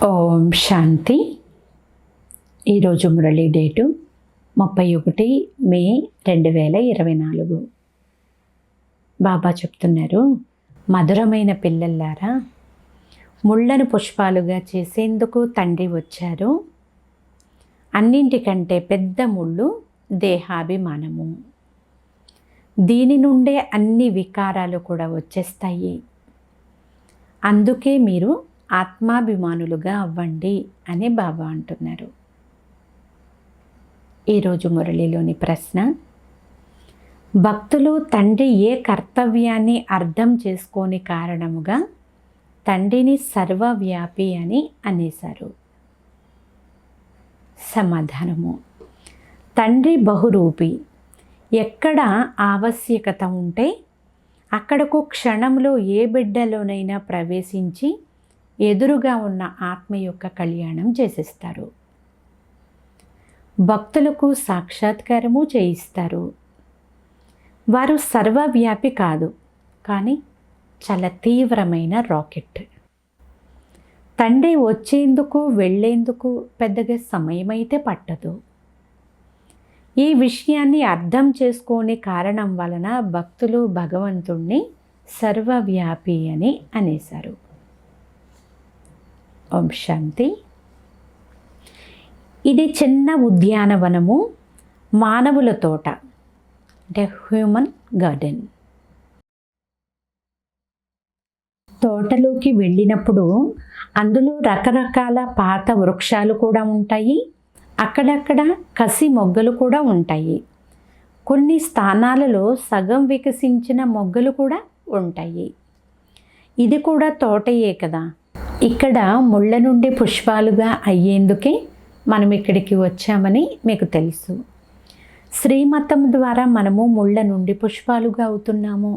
ఓం శాంతి. ఈరోజు మురళీ డేటు 31 మే 2024. బాబా చెప్తున్నారు, మధురమైన పిల్లల్లారా, ముళ్ళను పుష్పాలుగా చేసేందుకు తండ్రి వచ్చారు. అన్నింటికంటే పెద్ద ముళ్ళు దేహాభిమానము. దీని నుండే అన్ని వికారాలు కూడా వచ్చేస్తాయి. అందుకే మీరు ఆత్మాభిమానులుగా అవ్వండి అని బాబా అంటున్నారు. ఈరోజు మురళిలోని ప్రశ్న, భక్తులు తండ్రి ఏ కర్తవ్యాన్ని అర్థం చేసుకోని కారణముగా తండ్రిని సర్వవ్యాపి అని అనేశారు? సమాధానము, తండ్రి బహురూపి. ఎక్కడ ఆవశ్యకత ఉంటే అక్కడకు క్షణంలో ఏ బిడ్డలోనైనా ప్రవేశించి ఎదురుగా ఉన్న ఆత్మ యొక్క కళ్యాణం చేసేస్తారు. భక్తులకు సాక్షాత్కారము చేయిస్తారు. వారు సర్వవ్యాపి కాదు, కానీ చాలా తీవ్రమైన రాకెట్. తండ్రి వచ్చేందుకు వెళ్ళేందుకు పెద్దగా సమయమైతే పట్టదు. ఈ విషయాన్ని అర్థం చేసుకోని కారణం వలన భక్తులు భగవంతుణ్ణి సర్వవ్యాపి అని అనేశారు. ఓం శాంతి. ఇది చిన్న ఉద్యానవనము, మానవుల తోట, అంటే హ్యూమన్ గార్డెన్. తోటలోకి వెళ్ళినప్పుడు అందులో రకరకాల పాత వృక్షాలు కూడా ఉంటాయి. అక్కడక్కడ కసి మొగ్గలు కూడా ఉంటాయి. కొన్ని స్థానాలలో సగం వికసించిన మొగ్గలు కూడా ఉంటాయి. ఇది కూడా తోటయే కదా. ఇక్కడ ముళ్ళ నుండి పుష్పాలుగా అయ్యేందుకే మనం ఇక్కడికి వచ్చామని మీకు తెలుసు. శ్రీమతం ద్వారా మనము ముళ్ళ నుండి పుష్పాలుగా అవుతున్నాము.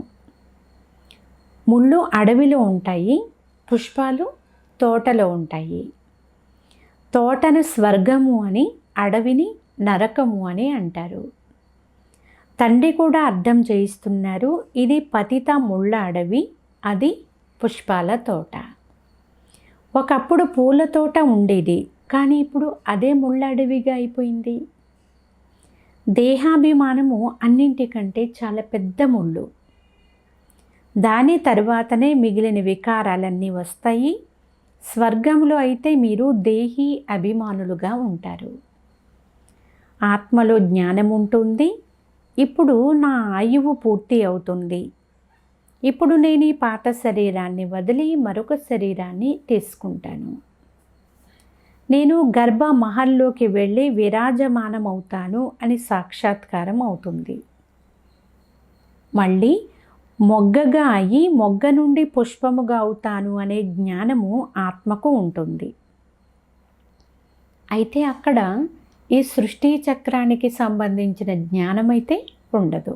ముళ్ళు అడవిలో ఉంటాయి, పుష్పాలు తోటలో ఉంటాయి. తోటను స్వర్గము అని, అడవిని నరకము అని అంటారు. తండ్రి కూడా అర్థం చేయిస్తున్నారు, ఇది పతిత ముళ్ళ అడవి, అది పుష్పాల తోట. ఒకప్పుడు పూల తోట ఉండేది, కానీ ఇప్పుడు అదే ముళ్ళ అడవిగా అయిపోయింది. దేహాభిమానము అన్నింటికంటే చాలా పెద్ద ముళ్ళు. దాని తర్వాతనే మిగిలిన వికారాలన్నీ వస్తాయి. స్వర్గంలో అయితే మీరు దేహీ అభిమానులుగా ఉంటారు. ఆత్మలో జ్ఞానం ఉంటుంది. ఇప్పుడు నా ఆయువు పూర్తి అవుతుంది. ఇప్పుడు నేను ఈ పాత శరీరాన్ని వదిలి మరొక శరీరాన్ని తీసుకుంటాను. నేను గర్భ మహల్లోకి వెళ్ళి విరాజమానం అవుతాను అని సాక్షాత్కారం అవుతుంది. మళ్ళీ మొగ్గగా అయి మొగ్గ నుండి పుష్పముగా అవుతాను అనే జ్ఞానము ఆత్మకు ఉంటుంది. అయితే అక్కడ ఈ సృష్టి చక్రానికి సంబంధించిన జ్ఞానమైతే ఉండదు.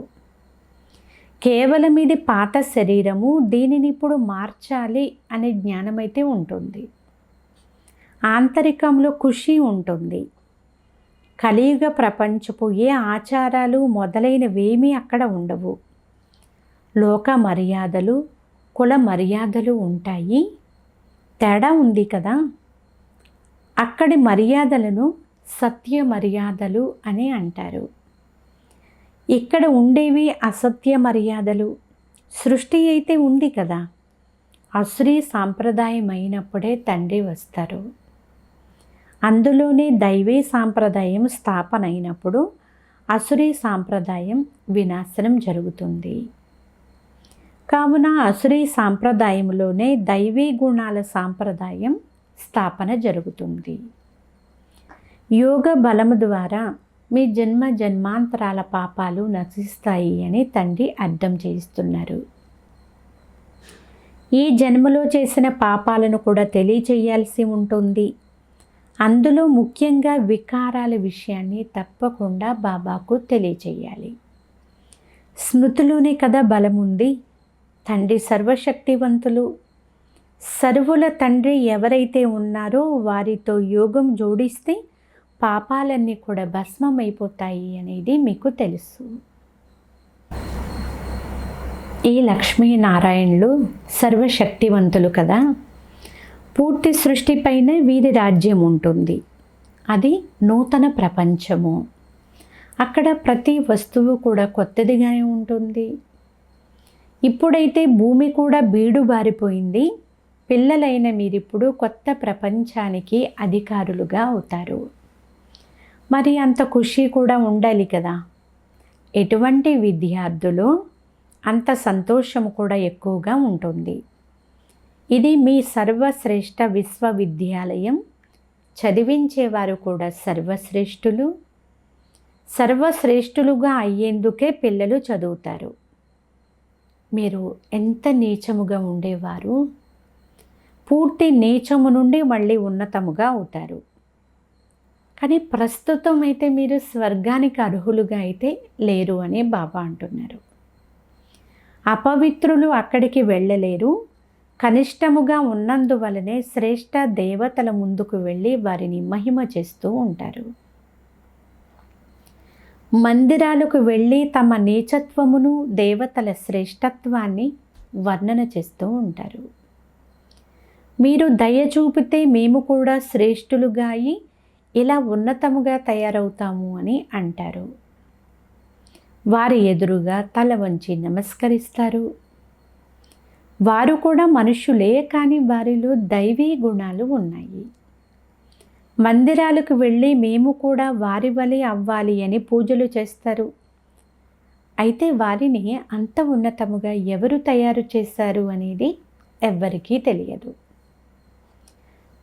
కేవలం ఇది పాత శరీరము, దీనిని ఇప్పుడు మార్చాలి అనే జ్ఞానమైతే ఉంటుంది. ఆంతరికంలో ఖుషి ఉంటుంది. కలియుగ ప్రపంచపు ఏ ఆచారాలు మొదలైనవేమీ అక్కడ ఉండవు. లోక మర్యాదలు, కుల మర్యాదలు ఉంటాయి. తేడా ఉంది కదా. అక్కడి మర్యాదలను సత్య మర్యాదలు అని అంటారు. ఇక్కడ ఉండేవి అసత్య మర్యాదలు. సృష్టి అయితే ఉంది కదా. అసురీ సాంప్రదాయం అయినప్పుడే తండ్రి వస్తారు. అందులోనే దైవీ సాంప్రదాయం స్థాపన అయినప్పుడు అసురీ సాంప్రదాయం వినాశనం జరుగుతుంది. కావున అసురీ సాంప్రదాయంలోనే దైవీ గుణాల సాంప్రదాయం స్థాపన జరుగుతుంది. యోగ బలము ద్వారా మీ జన్మ జన్మాంతరాల పాపాలు నశిస్తాయి అని తండ్రి అర్థం చేయిస్తున్నారు. ఈ జన్మలో చేసిన పాపాలను కూడా తెలియచేయాల్సి ఉంటుంది. అందులో ముఖ్యంగా వికారాల విషయాన్ని తప్పకుండా బాబాకు తెలియచేయాలి. స్మృతిలోనే కదా బలం ఉంది. తండ్రి సర్వశక్తివంతులు. సర్వుల తండ్రి ఎవరైతే ఉన్నారో వారితో యోగం జోడిస్తే పాపాలన్నీ కూడా భస్మమైపోతాయి అనేది మీకు తెలుసు. ఈ లక్ష్మీనారాయణులు సర్వశక్తివంతులు కదా. పూర్తి సృష్టిపైనే వీరి రాజ్యం ఉంటుంది. అది నూతన ప్రపంచము. అక్కడ ప్రతి వస్తువు కూడా కొత్తదిగానే ఉంటుంది. ఇప్పుడైతే భూమి కూడా బీడు బారిపోయింది. పిల్లలైన మీరిప్పుడు కొత్త ప్రపంచానికి అధికారులుగా అవుతారు. మరి అంత ఖుషి కూడా ఉండాలి కదా. ఎటువంటి విద్యార్థులు అంత సంతోషము కూడా ఎక్కువగా ఉంటుంది. ఇది మీ సర్వశ్రేష్ఠ విశ్వవిద్యాలయం. చదివించేవారు కూడా సర్వశ్రేష్ఠులు. సర్వశ్రేష్ఠులుగా అయ్యేందుకే పిల్లలు చదువుతారు. మీరు ఎంత నీచముగా ఉండేవారు, పూర్తి నీచము నుండి మళ్ళీ ఉన్నతముగా అవుతారు. కానీ ప్రస్తుతం అయితే మీరు స్వర్గానికి అర్హులుగా అయితే లేరు అని బాబా అంటున్నారు. అపవిత్రులు అక్కడికి వెళ్ళలేరు. కనిష్టముగా ఉన్నందువలనే శ్రేష్ఠ దేవతల ముందుకు వెళ్ళి వారిని మహిమ చేస్తూ ఉంటారు. మందిరాలకు వెళ్ళి తమ నీచత్వమును దేవతల శ్రేష్టత్వాన్ని వర్ణన చేస్తూ ఉంటారు. మీరు దయ చూపితే మేము కూడా శ్రేష్ఠులుగా అయి ఇలా ఉన్నతముగా తయారవుతాము అని అంటారు. వారి ఎదురుగా తల వంచి నమస్కరిస్తారు. వారు కూడా మనుషులే, కానీ వారిలో దైవీ గుణాలు ఉన్నాయి. మందిరాలకు వెళ్ళి మేము కూడా వారి వలె అవ్వాలి అని పూజలు చేస్తారు. అయితే వారిని అంత ఉన్నతముగా ఎవరు తయారు చేశారు అనేది ఎవ్వరికీ తెలియదు.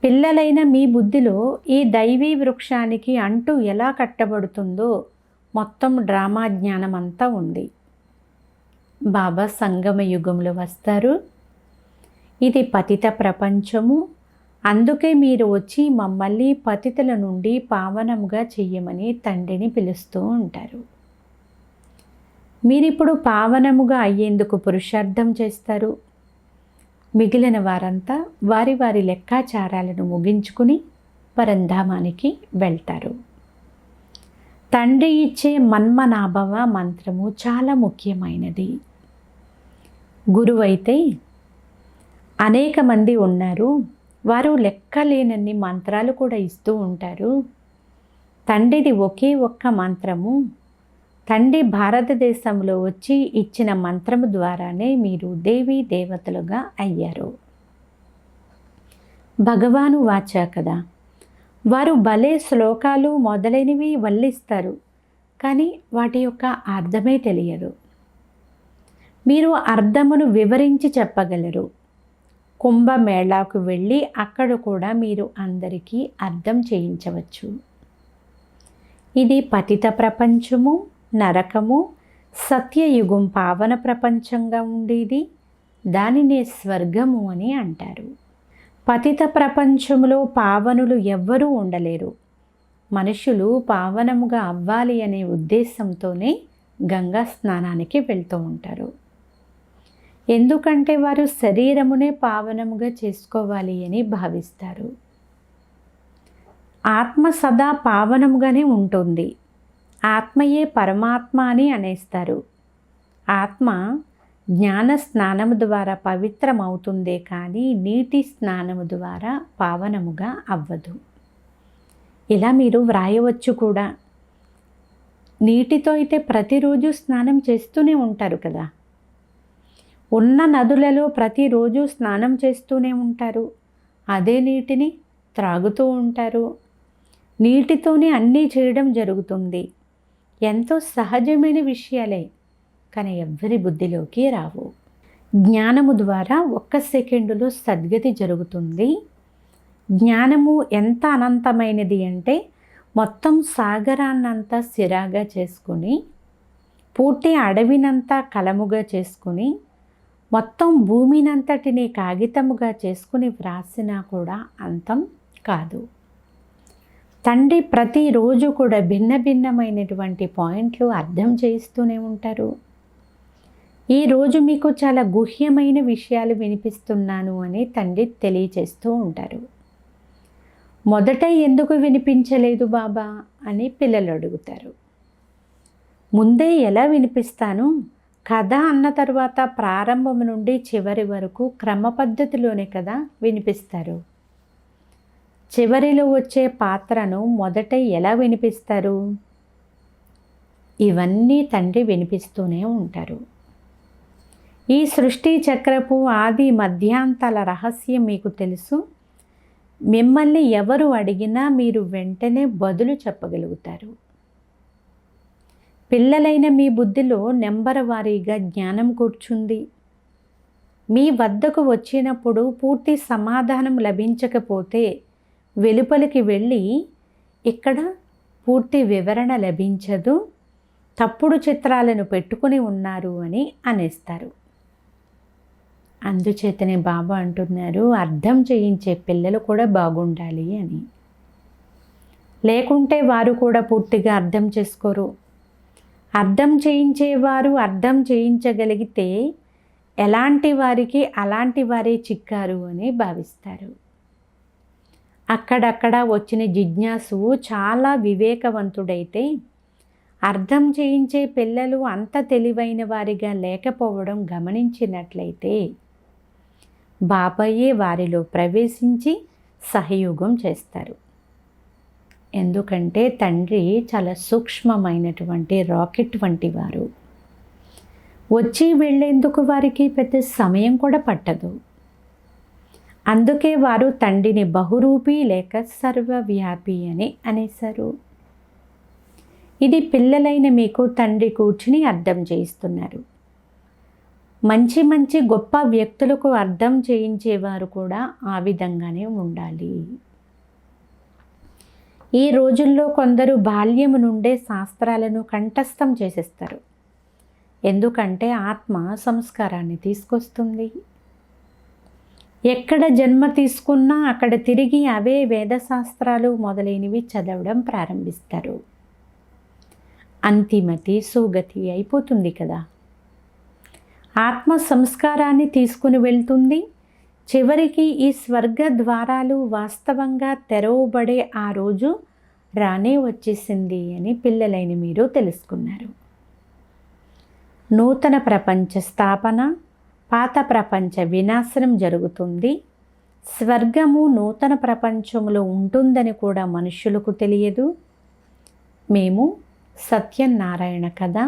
పిల్లలైన మీ బుద్ధిలో ఈ దైవీ వృక్షానికి అంటూ ఎలా కట్టబడుతుందో మొత్తం డ్రామా జ్ఞానం అంతా ఉంది. బాబా సంగమ యుగంలో వస్తారు. ఇది పతిత ప్రపంచము. అందుకే మీరు వచ్చి మమ్మల్ని పతితుల నుండి పావనముగా చెయ్యమని తండ్రిని పిలుస్తూ ఉంటారు. మీరిప్పుడు పావనముగా అయ్యేందుకు పురుషార్థం చేస్తారు. మిగిలిన వారంతా వారి వారి లెక్కాచారాలను ముగించుకుని పరంధామానికి వెళ్తారు. తండ్రి ఇచ్చే మన్మనాభవ మంత్రము చాలా ముఖ్యమైనది. గురువైతే అనేక మంది ఉన్నారు. వారు లెక్కలేనన్ని మంత్రాలు కూడా ఇస్తూ ఉంటారు. తండ్రిది ఒకే ఒక్క మంత్రము. తండ్రి భారతదేశంలో వచ్చి ఇచ్చిన మంత్రము ద్వారానే మీరు దేవీ దేవతలుగా అయ్యారు. భగవాను వాచా కదా. వారు భలే శ్లోకాలు మొదలైనవి వల్లిస్తారు, కానీ వాటి యొక్క అర్థమే తెలియదు. మీరు అర్థమును వివరించి చెప్పగలరు. కుంభమేళాకు వెళ్ళి అక్కడ కూడా మీరు అందరికీ అర్థం చేయించవచ్చు. ఇది పతిత ప్రపంచము, నరకము, సత్యయుగం పావన ప్రపంచంగా ఉండేది. దానినే స్వర్గము అని అంటారు. పతిత ప్రపంచంలో పావనులు ఎవ్వరూ ఉండలేరు. మనుషులు పావనముగా అవ్వాలి అనే ఉద్దేశంతోనే గంగా స్నానానికి వెళ్తూ ఉంటారు. ఎందుకంటే వారు శరీరమునే పావనముగా చేసుకోవాలి అని భావిస్తారు. ఆత్మ సదా పావనముగానే ఉంటుంది. ఆత్మయే పరమాత్మ అని అనేస్తారు. ఆత్మ జ్ఞాన స్నానము ద్వారా పవిత్రమవుతుందే కానీ నీటి స్నానము ద్వారా పావనముగా అవ్వదు. ఇలా మీరు వ్రాయవచ్చు కూడా. నీటితో అయితే ప్రతిరోజు స్నానం చేస్తూనే ఉంటారు కదా. ఉన్న నదులలో ప్రతిరోజు స్నానం చేస్తూనే ఉంటారు. అదే నీటిని త్రాగుతూ ఉంటారు. నీటితోనే అన్నీ చేయడం జరుగుతుంది. ఎంతో సహజమైన విషయాలే, కానీ ఎవ్వరి బుద్ధిలోకి రావు. జ్ఞానము ద్వారా ఒక్క సెకండులో సద్గతి జరుగుతుంది. జ్ఞానము ఎంత అనంతమైనది అంటే మొత్తం సాగరాన్నంతా సిరాగా చేసుకుని, పూర్తి అడవినంతా కలముగా చేసుకుని, మొత్తం భూమినంతటిని కాగితముగా చేసుకుని వ్రాసినా కూడా అంతం కాదు. తండ్రి ప్రతిరోజు కూడా భిన్న భిన్నమైనటువంటి పాయింట్లు అర్థం చేస్తూనే ఉంటారు. ఈరోజు మీకు చాలా గుహ్యమైన విషయాలు వినిపిస్తున్నాను అని తండ్రి తెలియచేస్తూ ఉంటారు. మొదట ఎందుకు వినిపించలేదు బాబా అని పిల్లలు అడుగుతారు. ముందే ఎలా వినిపిస్తాను? కథ అన్న తర్వాత ప్రారంభం నుండి చివరి వరకు క్రమ పద్ధతిలోనే కదా వినిపిస్తారు. చివరిలో వచ్చే పాత్రను మొదట ఎలా వినిపిస్తారు? ఇవన్నీ తండ్రి వినిపిస్తూనే ఉంటారు. ఈ సృష్టి చక్రపు ఆది మధ్యాంతాల రహస్యం మీకు తెలుసు. మిమ్మల్ని ఎవరు అడిగినా మీరు వెంటనే బదులు చెప్పగలుగుతారు. పిల్లలైన మీ బుద్ధిలో నెంబర్ వారీగా జ్ఞానం కూర్చుంది. మీ వద్దకు వచ్చినప్పుడు పూర్తి సమాధానం లభించకపోతే వెలుపలికి వెళ్ళి ఇక్కడ పూర్తి వివరణ లభించదు, తప్పుడు చిత్రాలను పెట్టుకుని ఉన్నారు అని అనేస్తారు. అందుచేతనే బాబా అంటున్నారు, అర్థం చేయించే పిల్లలు కూడా బాగుండాలి అని. లేకుంటే వారు కూడా పూర్తిగా అర్థం చేసుకోరు. అర్థం చేయించేవారు అర్థం చేయించగలిగితే ఎలాంటి వారికి అలాంటి వారే చిక్కారు అని భావిస్తారు. అక్కడక్కడ వచ్చిన జిజ్ఞాసు చాలా వివేకవంతుడైతే అర్థం చేయించే పిల్లలు అంత తెలివైన వారిగా లేకపోవడం గమనించినట్లయితే బాబాయే వారిలో ప్రవేశించి సహయోగం చేస్తారు. ఎందుకంటే తండ్రి చాలా సూక్ష్మమైనటువంటి రాకెట్ వంటి వారు. వచ్చి వెళ్ళేందుకు వారికి పెద్ద సమయం కూడా పట్టదు. అందుకే వారు తండ్రిని బహురూపి లేక సర్వవ్యాపి అని అనేశారు. ఇది పిల్లలైన మీకు తండ్రి కూర్చుని అర్థం చేయిస్తున్నారు. మంచి మంచి గొప్ప వ్యక్తులకు అర్థం చేయించేవారు కూడా ఆ విధంగానే ఉండాలి. ఈ రోజుల్లో కొందరు బాల్యము నుండే శాస్త్రాలను కంఠస్థం చేసేస్తారు. ఎందుకంటే ఆత్మ సంస్కారాన్ని తీసుకొస్తుంది. ఎక్కడ జన్మ తీసుకున్నా అక్కడ తిరిగి అవే వేదశాస్త్రాలు మొదలైనవి చదవడం ప్రారంభిస్తారు. అంతిమతి సుగతి అయిపోతుంది కదా. ఆత్మ సంస్కారాన్ని తీసుకుని వెళ్తుంది. చివరికి ఈ స్వర్గ ద్వారాలు వాస్తవంగా తెరవబడే ఆ రోజు రానే వచ్చేసింది అని పిల్లలైన మీరు తెలుసుకున్నారు. నూతన ప్రపంచ స్థాపన, పాత ప్రపంచ వినాశనం జరుగుతుంది. స్వర్గము నూతన ప్రపంచంలో ఉంటుందని కూడా మనుష్యులకు తెలియదు. మేము సత్యనారాయణ కథ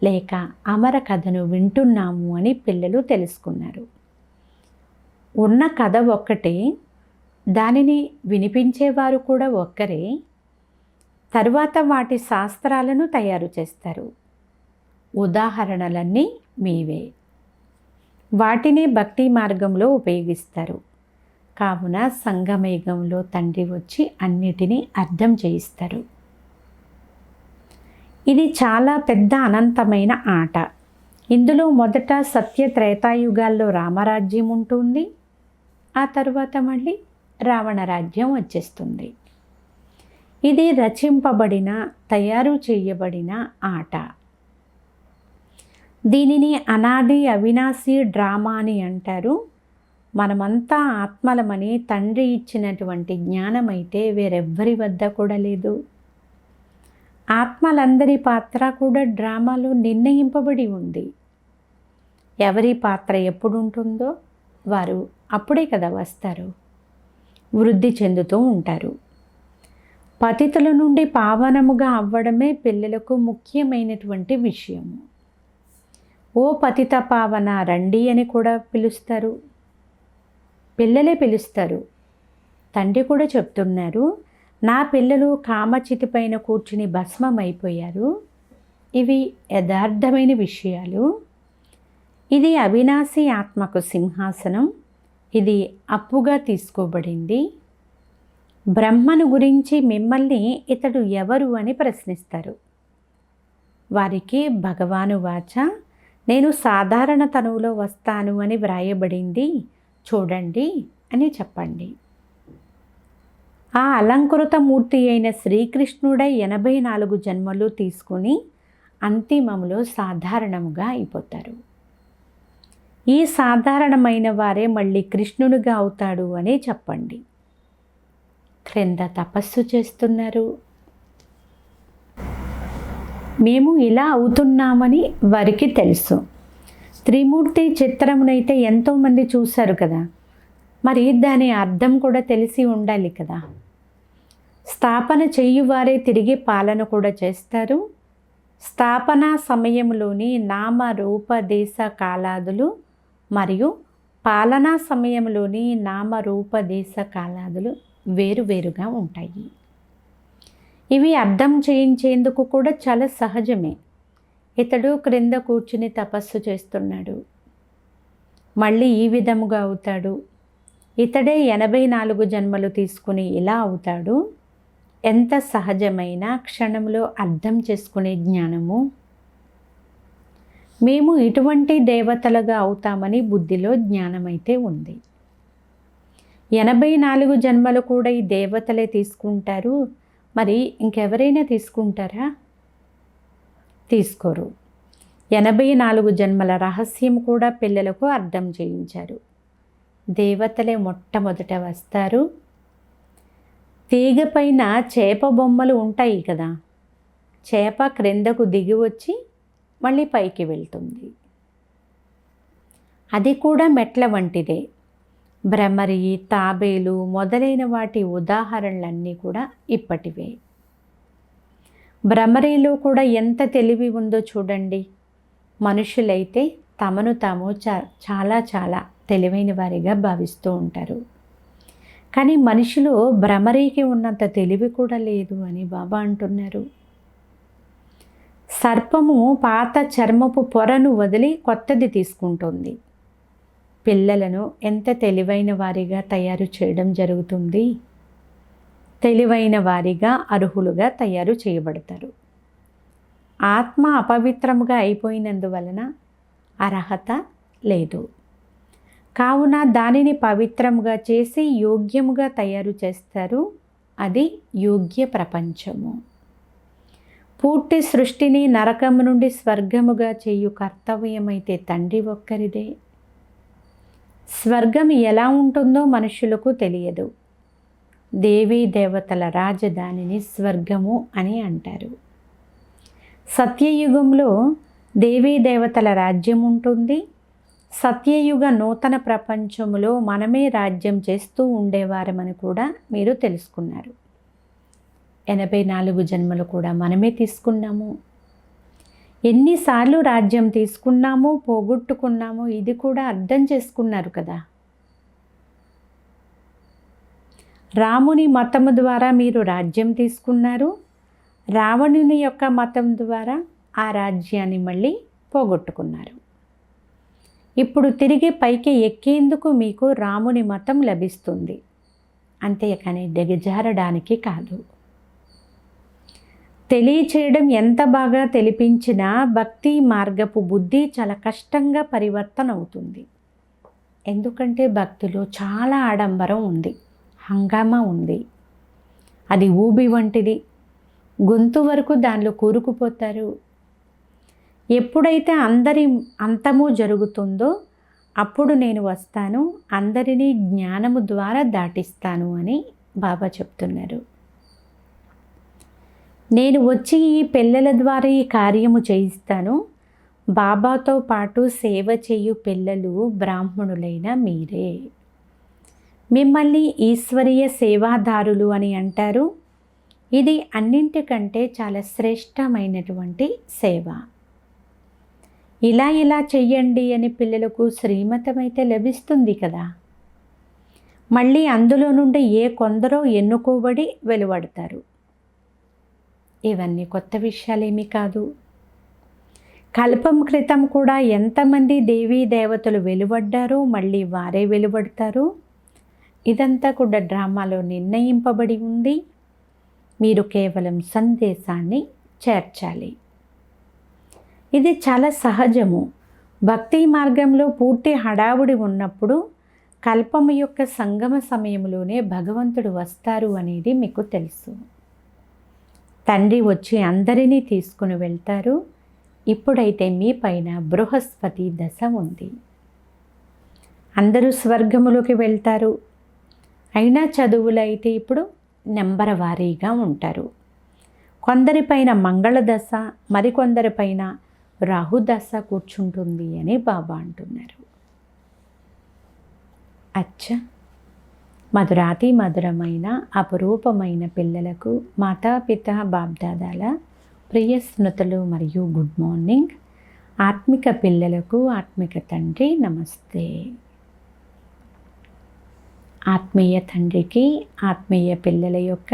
లేక అమర కథను వింటున్నాము అని పిల్లలు తెలుసుకున్నారు. ఉన్న కథ ఒక్కటే, దానిని వినిపించేవారు కూడా ఒక్కరే. తరువాత వాటి శాస్త్రాలను తయారు చేస్తారు. ఉదాహరణలన్నీ మీవే. వాటిని భక్తి మార్గంలో ఉపయోగిస్తారు. కావున సంగమయుగంలో తండ్రి వచ్చి అన్నిటినీ అర్థం చేయిస్తారు. ఇది చాలా పెద్ద అనంతమైన ఆట. ఇందులో మొదట సత్య త్రేతాయుగాల్లో రామరాజ్యం ఉంటుంది. ఆ తర్వాత మళ్ళీ రావణ రాజ్యం వచ్చేస్తుంది. ఇది రచింపబడిన, తయారు చేయబడిన ఆట. దీనిని అనాది అవినాశి డ్రామా అని అంటారు. మనమంతా ఆత్మలమని తండ్రి ఇచ్చినటువంటి జ్ఞానమైతే వేరెవ్వరి వద్ద కూడా లేదు. ఆత్మలందరి పాత్ర కూడా డ్రామాలో నిర్ణయింపబడి ఉంది. ఎవరి పాత్ర ఎప్పుడు ఉంటుందో వారు అప్పుడే కదా వస్తారు, వృద్ధి చెందుతూ ఉంటారు. పతితుల నుండి పావనముగా అవ్వడమే పిల్లలకు ముఖ్యమైనటువంటి విషయము. ఓ పతిత పావన రండి అని కూడా పిలుస్తారు. పిల్లలే పిలుస్తారు. తండ్రి కూడా చెప్తున్నారు, నా పిల్లలు కామచితి పైన కూర్చుని భస్మమైపోయారు. ఇవి యథార్థమైన విషయాలు. ఇది అవినాశి ఆత్మకు సింహాసనం. ఇది అప్పుగా తీసుకోబడింది. బ్రహ్మను గురించి మిమ్మల్ని ఇతడు ఎవరు అని ప్రశ్నిస్తారు. వారికి భగవాను వాచ, నేను సాధారణ తనువులో వస్తాను అని వ్రాయబడింది చూడండి అని చెప్పండి. ఆ అలంకృత మూర్తి అయిన శ్రీకృష్ణుడై 84 జన్మలు తీసుకుని అంతిమంలో సాధారణముగా అయిపోతారు. ఈ సాధారణమైన వారే మళ్ళీ కృష్ణునిగా అవుతాడు అని చెప్పండి. క్రింద తపస్సు చేస్తున్నారు. మేము ఇలా అవుతున్నామని వారికి తెలుసు. త్రిమూర్తి చిత్రమునైతే ఎంతోమంది చూశారు కదా. మరి దాని అర్థం కూడా తెలిసి ఉండాలి కదా. స్థాపన చేయువారే తిరిగి పాలన కూడా చేస్తారు. స్థాపన సమయంలోని నామ రూప దేశ కాలాదులు మరియు పాలనా సమయంలోని నామ రూప దేశ కాలాదులు వేరువేరుగా ఉంటాయి. ఇవి అర్థం చేయించేందుకు కూడా చాలా సహజమే. ఇతడు క్రింద కూర్చుని తపస్సు చేస్తున్నాడు, మళ్ళీ ఈ విధముగా అవుతాడు. ఇతడే 84 జన్మలు తీసుకుని ఇలా అవుతాడు. ఎంత సహజమైన క్షణంలో అర్థం చేసుకునే జ్ఞానము. మేము ఇటువంటి దేవతలుగా అవుతామని బుద్ధిలో జ్ఞానమైతే ఉంది. 84 జన్మలు కూడా ఈ దేవతలే తీసుకుంటారు. మరి ఇంకెవరైనా తీసుకుంటారా? తీసుకోరు. 84 జన్మల రహస్యం కూడా పిల్లలకు అర్థం చేయించారు. దేవతలే మొట్టమొదట వస్తారు. తీగ పైన చేప బొమ్మలు ఉంటాయి కదా, చేప క్రిందకు దిగి వచ్చి మళ్ళీ పైకి వెళ్తుంది. అది కూడా మెట్ల వంటిదే. భ్రమరి, తాబేలు మొదలైన వాటి ఉదాహరణలన్నీ కూడా ఇప్పటివే. భ్రమరిలో కూడా ఎంత తెలివి ఉందో చూడండి. మనుషులైతే తమను తాము చాలా చాలా తెలివైన వారిగా భావిస్తూ ఉంటారు. కానీ మనిషిలో భ్రమరికి ఉన్నంత తెలివి కూడా లేదు అని బాబా అంటున్నారు. సర్పము పాత చర్మపు పొరను వదిలి కొత్తది తీసుకుంటుంది. పిల్లలను ఎంత తెలివైన వారిగా తయారు చేయడం జరుగుతుంది. తెలివైన వారిగా అర్హులుగా తయారు చేయబడతారు. ఆత్మ అపవిత్రముగా అయిపోయినందువలన అర్హత లేదు. కావున దానిని పవిత్రముగా చేసి యోగ్యముగా తయారు చేస్తారు. అది యోగ్య ప్రపంచము. పూర్తి సృష్టిని నరకము నుండి స్వర్గముగా చేయు కర్తవ్యమైతే తండ్రి ఒక్కరిదే. స్వర్గం ఎలా ఉంటుందో మనుషులకు తెలియదు. దేవీ దేవతల రాజధానిని స్వర్గము అని అంటారు. సత్యయుగంలో దేవీ దేవతల రాజ్యం ఉంటుంది. సత్యయుగ నూతన ప్రపంచంలో మనమే రాజ్యం చేస్తూ ఉండేవారమని కూడా మీరు తెలుసుకున్నారు. 84 జన్మలు కూడా మనమే తీసుకున్నాము. ఎన్నిసార్లు రాజ్యం తీసుకున్నామో పోగొట్టుకున్నామో ఇది కూడా అర్థం చేసుకున్నారు కదా. రాముని మతము ద్వారా మీరు రాజ్యం తీసుకున్నారు. రావణుని యొక్క మతం ద్వారా ఆ రాజ్యాన్ని మళ్ళీ పోగొట్టుకున్నారు. ఇప్పుడు తిరిగి పైకి ఎక్కేందుకు మీకు రాముని మతం లభిస్తుంది. అంతేకాని దిగజారడానికి కాదు. తెలియచేయడం ఎంత బాగా తెలిపించినా భక్తి మార్గపు బుద్ధి చాలా కష్టంగా పరివర్తన అవుతుంది. ఎందుకంటే భక్తిలో చాలా ఆడంబరం ఉంది, హంగామా ఉంది. అది ఊబి వంటిది. గొంతు వరకు దానిలో కూరుకుపోతారు. ఎప్పుడైతే అందరి అంతము జరుగుతుందో అప్పుడు నేను వస్తాను, అందరినీ జ్ఞానము ద్వారా దాటిస్తాను అని బాబా చెప్తున్నారు. నేను వచ్చి ఈ పిల్లల ద్వారా ఈ కార్యము చేయిస్తాను. బాబాతో పాటు సేవ చేయు పిల్లలు బ్రాహ్మణులైన మీరే. మిమ్మల్ని ఈశ్వరీయ సేవాదారులు అని అంటారు. ఇది అన్నింటికంటే చాలా శ్రేష్టమైనటువంటి సేవ. ఇలా చెయ్యండి అని పిల్లలకు శ్రీమతం అయితే లభిస్తుంది కదా. మళ్ళీ అందులో నుండి కొందరో ఎన్నుకోబడి వెలువడతారు. ఇవన్నీ కొత్త విషయాలేమీ కాదు. కల్పం క్రితం కూడా ఎంతమంది దేవీ దేవతలు వెలువడ్డారో మళ్ళీ వారే వెలువడతారు. ఇదంతా కూడా డ్రామాలో నిర్ణయింపబడి ఉంది. మీరు కేవలం సందేశాన్ని చేర్చాలి. ఇది చాలా సహజము. భక్తి మార్గంలో పూర్తి హడావుడి ఉన్నప్పుడు కల్పము యొక్క సంగమ సమయంలోనే భగవంతుడు వస్తారు అనేది మీకు తెలుసు. తండ్రి వచ్చి అందరినీ తీసుకుని వెళ్తారు. ఇప్పుడైతే మీ పైన బృహస్పతి దశ ఉంది. అందరూ స్వర్గములోకి వెళ్తారు. అయినా చదువులు అయితే ఇప్పుడు నెంబర్ వారీగా ఉంటారు. కొందరిపైన మంగళ దశ, మరికొందరిపైన రాహుదశ కూర్చుంటుంది అని బాబా అంటున్నారు. అచ్చా. మధురాతి మధురమైన అపురూపమైన పిల్లలకు మాతాపిత బాప్దాదాల ప్రియ స్మృతులు మరియు గుడ్ మార్నింగ్. ఆత్మిక పిల్లలకు ఆత్మిక తండ్రి నమస్తే. ఆత్మీయ తండ్రికి ఆత్మీయ పిల్లల యొక్క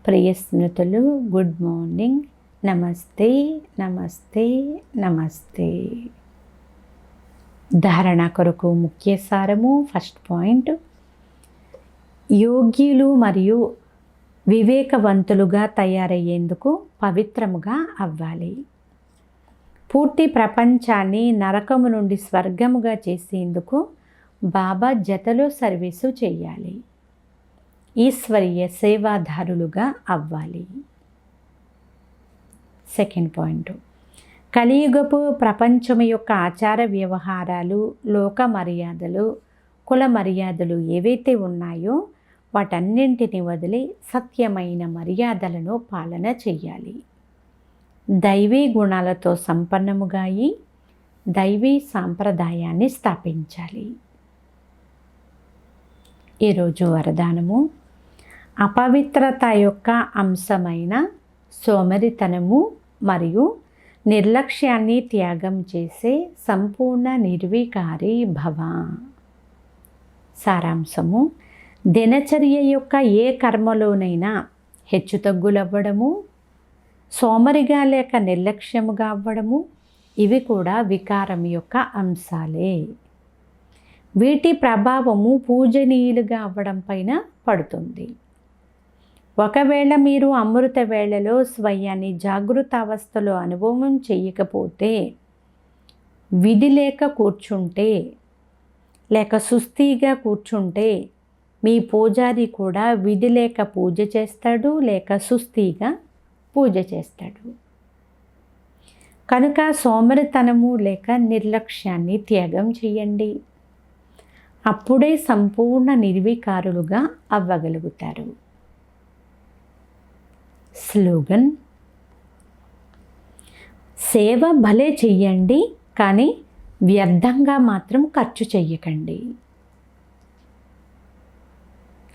ప్రియ స్మృతులు గుడ్ మార్నింగ్. నమస్తే నమస్తే నమస్తే. ధారణ కొరకు ముఖ్య సారము. ఫస్ట్ పాయింట్, యోగ్యులు మరియు వివేకవంతులుగా తయారయ్యేందుకు పవిత్రముగా అవ్వాలి. పూర్తి ప్రపంచాన్ని నరకము నుండి స్వర్గముగా చేసేందుకు బాబా జతలో సర్వీసు చేయాలి. ఈశ్వరీయ సేవాదారులుగా అవ్వాలి. సెకండ్ పాయింట్, కలియుగపు ప్రపంచం యొక్క ఆచార వ్యవహారాలు, లోక మర్యాదలు, కుల మర్యాదలు ఏవైతే ఉన్నాయో వాటన్నింటిని వదిలి సత్యమైన మర్యాదలను పాలన చెయ్యాలి. దైవీ గుణాలతో సంపన్నముగా అయి దైవీ సాంప్రదాయాన్ని స్థాపించాలి. ఈరోజు వరదానము, అపవిత్రత యొక్క అంశమైన సోమరితనము మరియు నిర్లక్ష్యాన్ని త్యాగం చేసే సంపూర్ణ నిర్వికారి భవ. సారాంశము, దినచర్య యొక్క ఏ కర్మలోనైనా హెచ్చుతగ్గులవ్వడము, సోమరిగా లేక నిర్లక్ష్యముగా అవ్వడము, ఇవి కూడా వికారం యొక్క అంశాలే. వీటి ప్రభావము పూజనీయులుగా అవ్వడం పైన పడుతుంది. ఒకవేళ మీరు అమృత వేళలో స్వయాన్ని జాగృత అవస్థలో అనుభవం చేయకపోతే, విధి లేక కూర్చుంటే, లేక సుస్థిగా కూర్చుంటే, మీ పూజారి కూడా విధి లేక పూజ చేస్తాడు, లేక సుస్థిగా పూజ చేస్తాడు. కనుక సోమరితనము లేక నిర్లక్ష్యాన్ని త్యాగం చేయండి. అప్పుడే సంపూర్ణ నిర్వికారులుగా అవ్వగలుగుతారు. స్లోగన్, సేవ భలే చెయ్యండి, కానీ వ్యర్థంగా మాత్రం ఖర్చు చెయ్యకండి.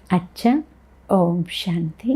అచ్చా. ఓం శాంతి.